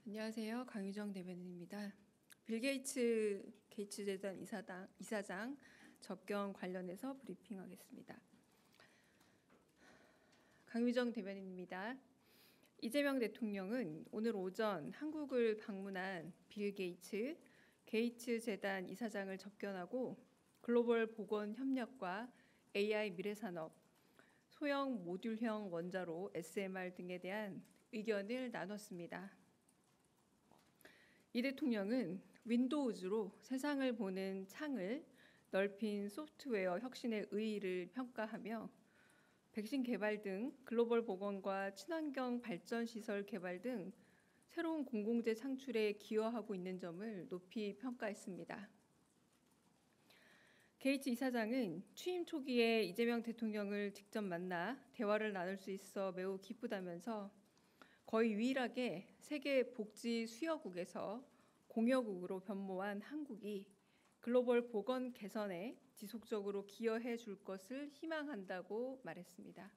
안녕하세요. 강유정 대변인입니다. 빌 게이츠 재단 이사장 접견 관련해서 브리핑하겠습니다. 강유정 대변인입니다. 이재명 대통령은 오늘 오전 한국을 방문한 빌 게이츠 재단 이사장을 접견하고 글로벌 보건 협력과 AI 미래산업, 소형 모듈형 원자로 SMR 등에 대한 의견을 나눴습니다. 이 대통령은 윈도우즈로 세상을 보는 창을 넓힌 소프트웨어 혁신의 의의를 평가하며 백신 개발 등 글로벌 보건과 친환경 발전 시설 개발 등 새로운 공공재 창출에 기여하고 있는 점을 높이 평가했습니다. 게이츠 이사장은 취임 초기에 이재명 대통령을 직접 만나 대화를 나눌 수 있어 매우 기쁘다면서 거의 유일하게 세계 복지 수여국에서 공여국으로 변모한 한국이 글로벌 보건 개선에 지속적으로 기여해 줄 것을 희망한다고 말했습니다.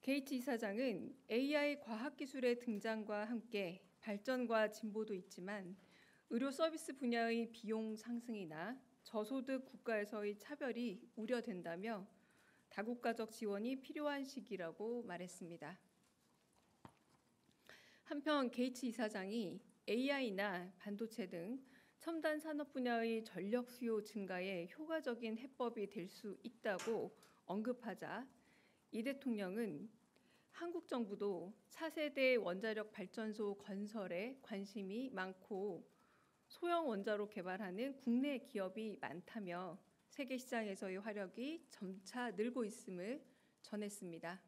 게이츠 이사장은 AI 과학기술의 등장과 함께 발전과 진보도 있지만 의료 서비스 분야의 비용 상승이나 저소득 국가에서의 차별이 우려된다며 다국가적 지원이 필요한 시기라고 말했습니다. 한편 게이츠 이사장이 AI나 반도체 등 첨단 산업 분야의 전력 수요 증가에 효과적인 해법이 될 수 있다고 언급하자 이 대통령은 한국 정부도 차세대 원자력 발전소 건설에 관심이 많고 소형 원자로 개발하는 국내 기업이 많다며 세계 시장에서의 화력이 점차 늘고 있음을 전했습니다.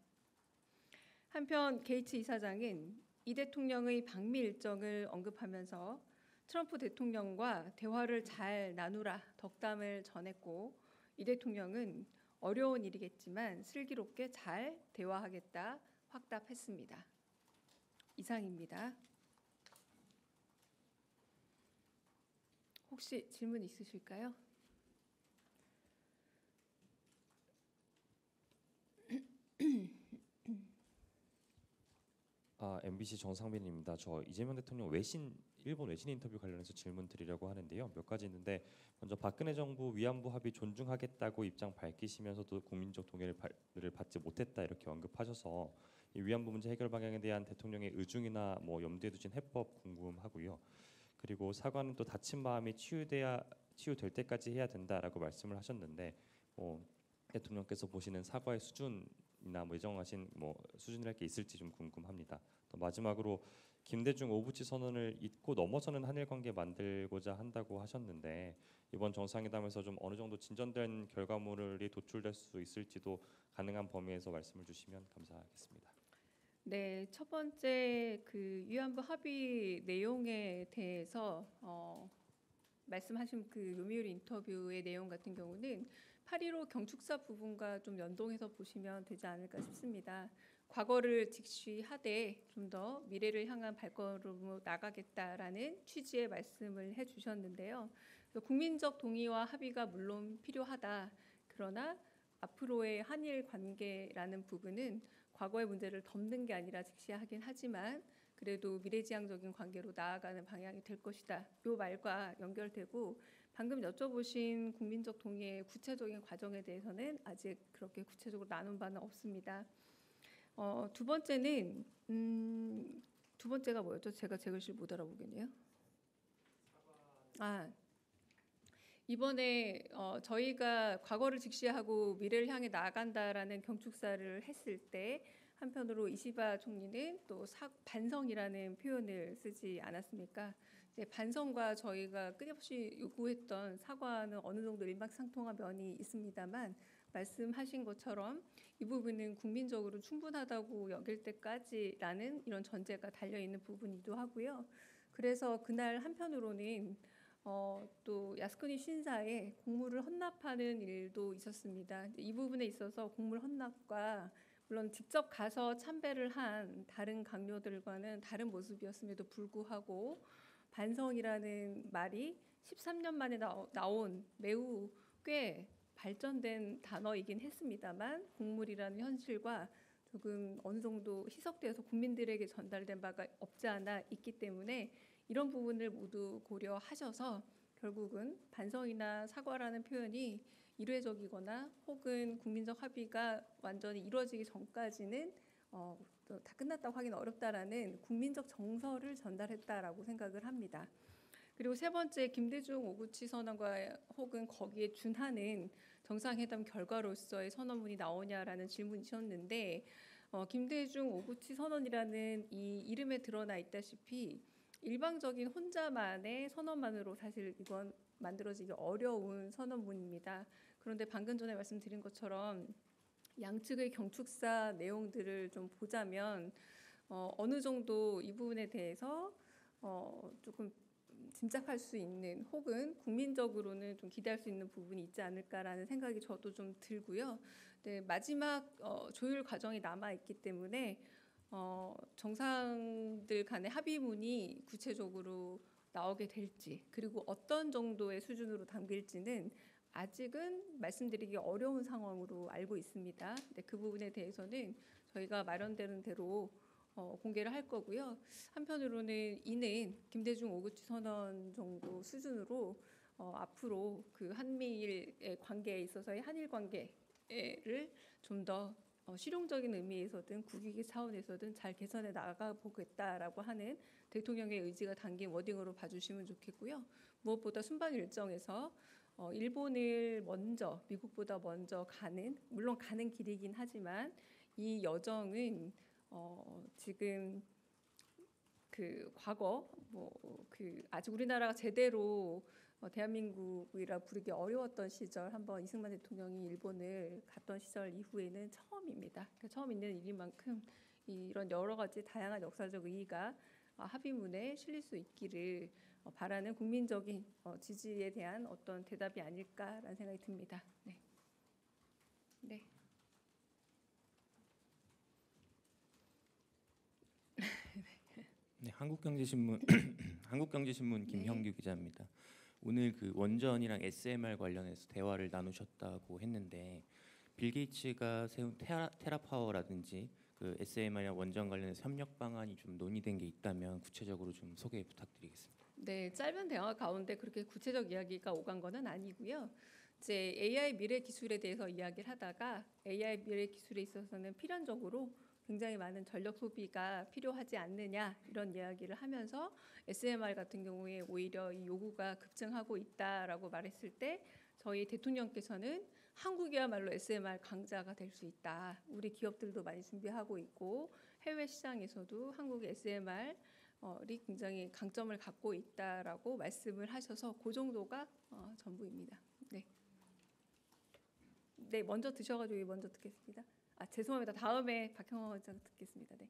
한편 게이츠 이사장은 이 대통령의 방미 일정을 언급하면서 트럼프 대통령과 대화를 잘 나누라 덕담을 전했고 이 대통령은 어려운 일이겠지만 슬기롭게 잘 대화하겠다 확답했습니다. 이상입니다. 혹시 질문 있으실까요? MBC 정상빈입니다. 저 이재명 대통령 일본 외신 인터뷰 관련해서 질문 드리려고 하는데요. 몇 가지 있는데 먼저 박근혜 정부 위안부 합의 존중하겠다고 입장 밝히시면서도 국민적 동의를 받지 못했다 이렇게 언급하셔서 이 위안부 문제 해결 방향에 대한 대통령의 의중이나 염두에 두신 해법 궁금하고요. 그리고 사과는 또 다친 마음이 치유될 때까지 해야 된다라고 말씀을 하셨는데 대통령께서 보시는 사과의 수준이나 예정하신 수준이랄 게 있을지 좀 궁금합니다. 또 마지막으로 김대중 오부치 선언을 잊고 넘어서는 한일 관계 만들고자 한다고 하셨는데 이번 정상회담에서 좀 어느 정도 진전된 결과물이 도출될 수 있을지도 가능한 범위에서 말씀을 주시면 감사하겠습니다. 네, 첫 번째 위안부 합의 내용에 대해서 말씀하신 요미우리 인터뷰의 내용 같은 경우는 8.15 경축사 부분과 좀 연동해서 보시면 되지 않을까 싶습니다. 과거를 직시하되 좀 더 미래를 향한 발걸음으로 나가겠다라는 취지의 말씀을 해주셨는데요. 국민적 동의와 합의가 물론 필요하다. 그러나 앞으로의 한일 관계라는 부분은 과거의 문제를 덮는 게 아니라 직시하긴 하지만 그래도 미래지향적인 관계로 나아가는 방향이 될 것이다. 이 말과 연결되고 방금 여쭤보신 국민적 동의의 구체적인 과정에 대해서는 아직 그렇게 구체적으로 나눈 바는 없습니다. 두 번째가 뭐였죠? 제가 제 글씨를 못 알아보겠네요. 이번에 저희가 과거를 직시하고 미래를 향해 나아간다라는 경축사를 했을 때 한편으로 이시바 총리는 또 반성이라는 표현을 쓰지 않았습니까? 이제 반성과 저희가 끊임없이 요구했던 사과는 어느 정도 일맥상통한 면이 있습니다만 말씀하신 것처럼 이 부분은 국민적으로 충분하다고 여길 때까지라는 이런 전제가 달려있는 부분이기도 하고요. 그래서 그날 한편으로는 또 야스쿠니 신사에 공물을 헌납하는 일도 있었습니다. 이 부분에 있어서 공물 헌납과 물론 직접 가서 참배를 한 다른 강요들과는 다른 모습이었음에도 불구하고 반성이라는 말이 13년 만에 나온 매우 꽤 발전된 단어이긴 했습니다만 공물이라는 현실과 조금 어느 정도 희석되어서 국민들에게 전달된 바가 없지 않아 있기 때문에 이런 부분을 모두 고려하셔서 결국은 반성이나 사과라는 표현이 일회적이거나 혹은 국민적 합의가 완전히 이루어지기 전까지는 다 끝났다고 하기는 어렵다라는 국민적 정서를 전달했다라고 생각을 합니다. 그리고 세 번째, 김대중 오구치 선언과 혹은 거기에 준하는 정상회담 결과로서의 선언문이 나오냐라는 질문이셨는데 김대중 오구치 선언이라는 이 이름에 드러나 있다시피 일방적인 혼자만의 선언만으로 사실 이건 만들어지기 어려운 선언문입니다. 그런데 방금 전에 말씀드린 것처럼 양측의 경축사 내용들을 좀 보자면 어느 정도 이 부분에 대해서 조금 짐작할 수 있는 혹은 국민적으로는 좀 기대할 수 있는 부분이 있지 않을까라는 생각이 저도 좀 들고요. 네, 마지막 조율 과정이 남아 있기 때문에 정상들 간의 합의문이 구체적으로 나오게 될지 그리고 어떤 정도의 수준으로 담길지는 아직은 말씀드리기 어려운 상황으로 알고 있습니다. 근데 그 부분에 대해서는 저희가 마련되는 대로 공개를 할 거고요. 한편으로는 이는 김대중 오구치 선언 정도 수준으로 앞으로 그 한미일의 관계에 있어서의 한일 관계를 좀 더 실용적인 의미에서든 국익의 차원에서든 잘 개선해 나가 보겠다라고 하는 대통령의 의지가 담긴 워딩으로 봐주시면 좋겠고요. 무엇보다 순방 일정에서 일본을 먼저 미국보다 먼저 가는 물론 가는 길이긴 하지만 이 여정은 지금 그 과거 그 아직 우리나라가 제대로 대한민국이라 부르기 어려웠던 시절 한번 이승만 대통령이 일본을 갔던 시절 이후에는 처음입니다. 그러니까 처음 있는 일인 만큼 이런 여러 가지 다양한 역사적 의의가 합의문에 실릴 수 있기를 바라는 국민적인 지지에 대한 어떤 대답이 아닐까라는 생각이 듭니다. 네. 네. 네, 한국경제신문 한국경제신문 김형규 기자입니다. 오늘 그 원전이랑 SMR 관련해서 대화를 나누셨다고 했는데 빌 게이츠가 세운 테라파워라든지 그 SMR이랑 원전 관련해서 협력 방안이 좀 논의된 게 있다면 구체적으로 좀 소개 부탁드리겠습니다. 네, 짧은 대화 가운데 그렇게 구체적 이야기가 오간 거는 아니고요. 이제 AI 미래 기술에 대해서 이야기를 하다가 AI 미래 기술에 있어서는 필연적으로 굉장히 많은 전력 소비가 필요하지 않느냐 이런 이야기를 하면서 SMR 같은 경우에 오히려 이 요구가 급증하고 있다라고 말했을 때 저희 대통령께서는 한국이야말로 SMR 강자가 될 수 있다. 우리 기업들도 많이 준비하고 있고 해외 시장에서도 한국의 SMR이 굉장히 강점을 갖고 있다라고 말씀을 하셔서 그 정도가 전부입니다. 네. 네, 먼저 드셔가지고 먼저 듣겠습니다. 죄송합니다. 다음에 박형원 원장 듣겠습니다. 네.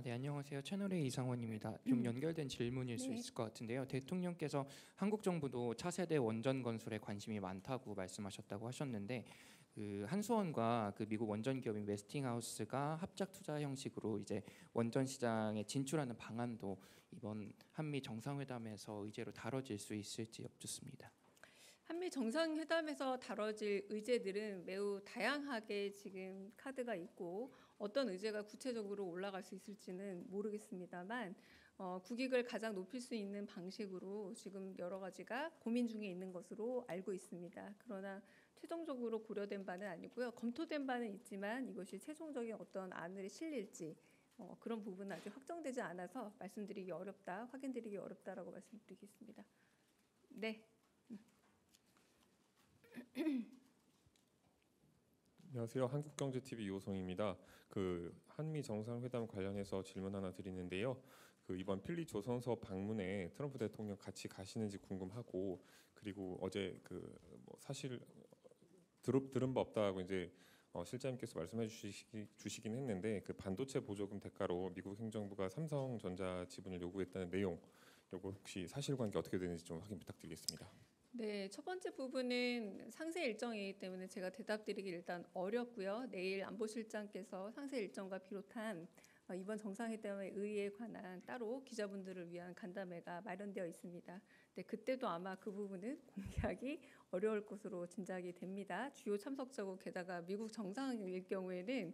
네, 안녕하세요. 채널A 이상원입니다. 좀 연결된 질문일 수 네. 있을 것 같은데요. 대통령께서 한국 정부도 차세대 원전 건설에 관심이 많다고 말씀하셨다고 하셨는데 그 한수원과 그 미국 원전 기업인 웨스팅하우스가 합작 투자 형식으로 이제 원전 시장에 진출하는 방안도 이번 한미 정상회담에서 의제로 다뤄질 수 있을지 여쭙습니다. 한미 정상회담에서 다뤄질 의제들은 매우 다양하게 지금 카드가 있고 어떤 의제가 구체적으로 올라갈 수 있을지는 모르겠습니다만 국익을 가장 높일 수 있는 방식으로 지금 여러 가지가 고민 중에 있는 것으로 알고 있습니다. 그러나 최종적으로 고려된 바는 아니고요. 검토된 바는 있지만 이것이 최종적인 어떤 안을 실릴지 그런 부분은 아직 확정되지 않아서 말씀드리기 어렵다, 확인드리기 어렵다라고 말씀드리겠습니다. 네. 안녕하세요. 한국경제TV 이호성입니다. 그 한미 정상회담 관련해서 질문 하나 드리는데요. 그 이번 필리 조선소 방문에 트럼프 대통령 같이 가시는지 궁금하고 그리고 어제 그 뭐 사실 들은 바 없다고 이제 실장님께서 말씀해 주시긴 했는데 그 반도체 보조금 대가로 미국 행정부가 삼성전자 지분을 요구했다는 내용 요거 혹시 사실관계 어떻게 되는지 좀 확인 부탁드리겠습니다. 네, 첫 번째 부분은 상세 일정이기 때문에 제가 대답드리기 일단 어렵고요. 내일 안보실장께서 상세 일정과 비롯한 이번 정상회담의 의의에 관한 따로 기자분들을 위한 간담회가 마련되어 있습니다. 네, 그때도 아마 그 부분은 공개하기 어려울 것으로 짐작이 됩니다. 주요 참석자고 게다가 미국 정상일 경우에는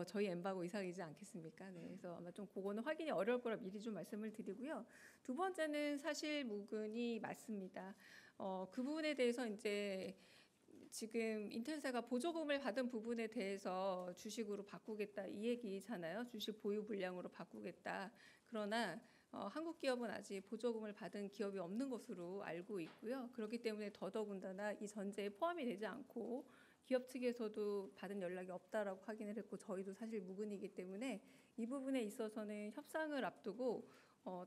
저희 엠바고 이상이지 않겠습니까? 네, 그래서 아마 좀 그거는 확인이 어려울 거라 미리 좀 말씀을 드리고요. 두 번째는 사실 무근이 맞습니다. 그 부분에 대해서 이제 지금 인텔사가 보조금을 받은 부분에 대해서 주식으로 바꾸겠다 이 얘기잖아요. 주식 보유 물량으로 바꾸겠다. 그러나 한국 기업은 아직 보조금을 받은 기업이 없는 것으로 알고 있고요. 그렇기 때문에 더더군다나 이 전제에 포함이 되지 않고 기업 측에서도 받은 연락이 없다라고 확인을 했고 저희도 사실 무근이기 때문에 이 부분에 있어서는 협상을 앞두고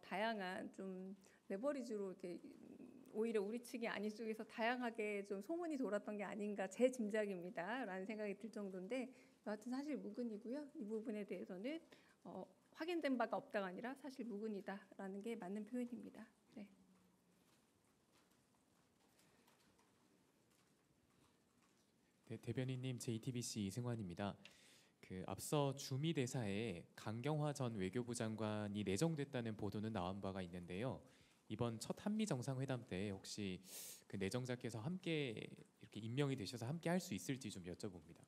다양한 좀 레버리지로 이렇게 오히려 우리 측이 아닌 쪽에서 다양하게 좀 소문이 돌았던 게 아닌가 제 짐작입니다라는 생각이 들 정도인데 여하튼 사실 무근이고요. 이 부분에 대해서는 확인된 바가 없다가 아니라 사실 무근이다라는 게 맞는 표현입니다. 네. 네, 대변인님 JTBC 이승환입니다. 앞서 주미 대사에 강경화 전 외교부 장관이 내정됐다는 보도는 나온 바가 있는데요. 이번 첫 한미 정상회담 때 혹시 그 내정자께서 함께 이렇게 임명이 되셔서 함께 할 수 있을지 좀 여쭤봅니다.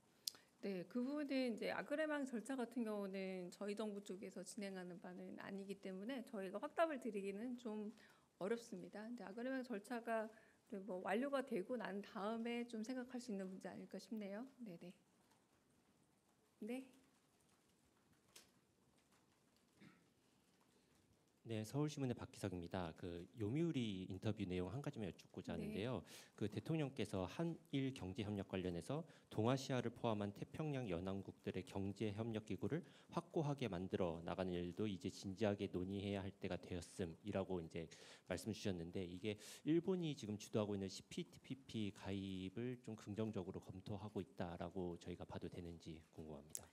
네, 그 부분은 이제 아그레망 절차 같은 경우는 저희 정부 쪽에서 진행하는 바는 아니기 때문에 저희가 확답을 드리기는 좀 어렵습니다. 근데 아그레망 절차가 뭐 완료가 되고 난 다음에 좀 생각할 수 있는 문제 아닐까 싶네요. 네네. 네. 네, 서울신문의 박기석입니다. 요미우리 인터뷰 내용 한 가지만 여쭙고자 하는데요. 대통령께서 한일 경제 협력 관련해서 동아시아를 포함한 태평양 연안국들의 경제 협력 기구를 확고하게 만들어 나가는 일도 이제 진지하게 논의해야 할 때가 되었음이라고 이제 말씀 주셨는데 이게 일본이 지금 주도하고 있는 CPTPP 가입을 좀 긍정적으로 검토하고 있다라고 저희가 봐도 되는지 궁금합니다.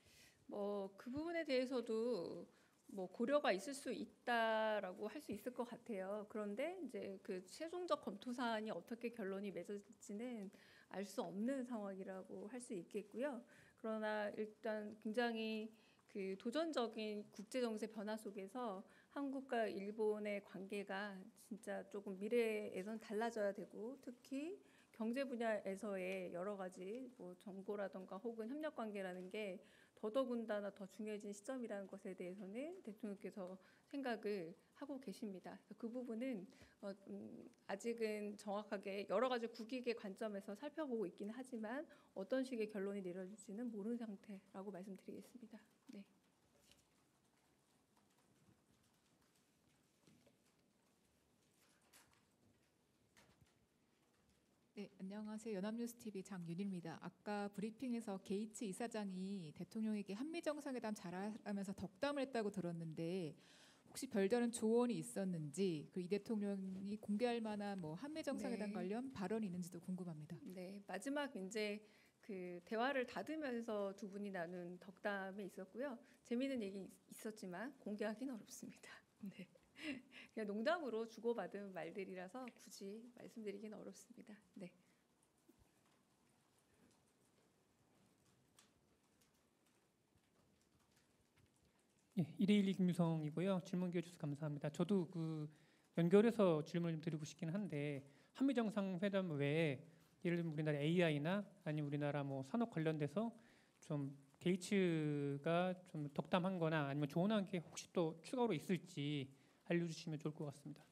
그 부분에 대해서도 고려가 있을 수 있다라고 할 수 있을 것 같아요. 그런데 이제 그 최종적 검토 사안이 어떻게 결론이 맺어질지는 알 수 없는 상황이라고 할 수 있겠고요. 그러나 일단 굉장히 그 도전적인 국제 정세 변화 속에서 한국과 일본의 관계가 진짜 조금 미래에선 달라져야 되고 특히 경제 분야에서의 여러 가지 정보라든가 혹은 협력 관계라는 게 더더군다나 더 중요해진 시점이라는 것에 대해서는 대통령께서 생각을 하고 계십니다. 그 부분은 아직은 정확하게 여러 가지 국익의 관점에서 살펴보고 있기는 하지만 어떤 식의 결론이 내려질지는 모르는 상태라고 말씀드리겠습니다. 네. 네, 안녕하세요. 연합뉴스TV 장윤희입니다. 아까 브리핑에서 게이츠 이사장이 대통령에게 한미 정상회담 잘하면서 덕담을 했다고 들었는데 혹시 별다른 조언이 있었는지 이 대통령이 공개할 만한 한미 정상회담 관련 발언이 있는지도 궁금합니다. 네, 마지막 이제 그 대화를 닫으면서 두 분이 나눈 덕담에 있었고요. 재미있는 얘기 있었지만 공개하기는 어렵습니다. 네. 그냥 농담으로 주고받은 말들이라서 굳이 말씀드리기는 어렵습니다. 네. 예, 121 김유성이고요. 질문 기회 주셔서 감사합니다. 저도 연결해서 질문을 좀 드리고 싶긴 한데 한미 정상회담 외에 예를 들면 우리나라 AI나 아니면 우리나라 산업 관련돼서 좀 게이츠가 좀 덕담한거나 아니면 조언한 게 혹시 또 추가로 있을지 알려주시면 좋을 것 같습니다.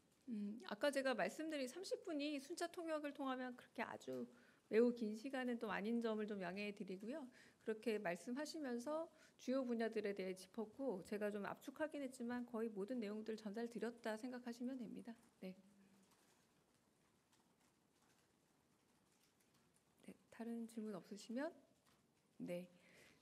아까 제가 말씀드린 30분이 순차 통역을 통하면 그렇게 아주 매우 긴 시간은 또 아닌 점을 좀 양해해 드리고요. 그렇게 말씀하시면서 주요 분야들에 대해 짚었고 제가 좀 압축하긴 했지만 거의 모든 내용들 전달드렸다 생각하시면 됩니다. 네. 네, 다른 질문 없으시면 네.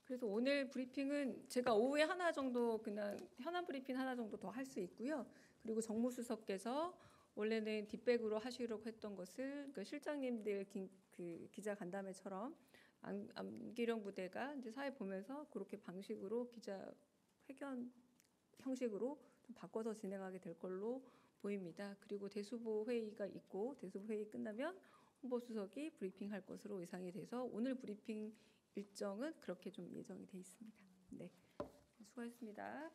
그래서 오늘 브리핑은 제가 오후에 하나 정도 그냥 현안 브리핑 하나 정도 더 할 수 있고요. 그리고 정무수석께서 원래는 뒷백으로 하시려고 했던 것을 실장님들 기자 간담회처럼 안기령 부대가 이제 사회 보면서 그렇게 방식으로 기자 회견 형식으로 좀 바꿔서 진행하게 될 걸로 보입니다. 그리고 대수보 회의가 있고 대수보 회의 끝나면 홍보수석이 브리핑할 것으로 예상이 돼서 오늘 브리핑 일정은 그렇게 좀 예정이 돼 있습니다. 네, 수고하셨습니다.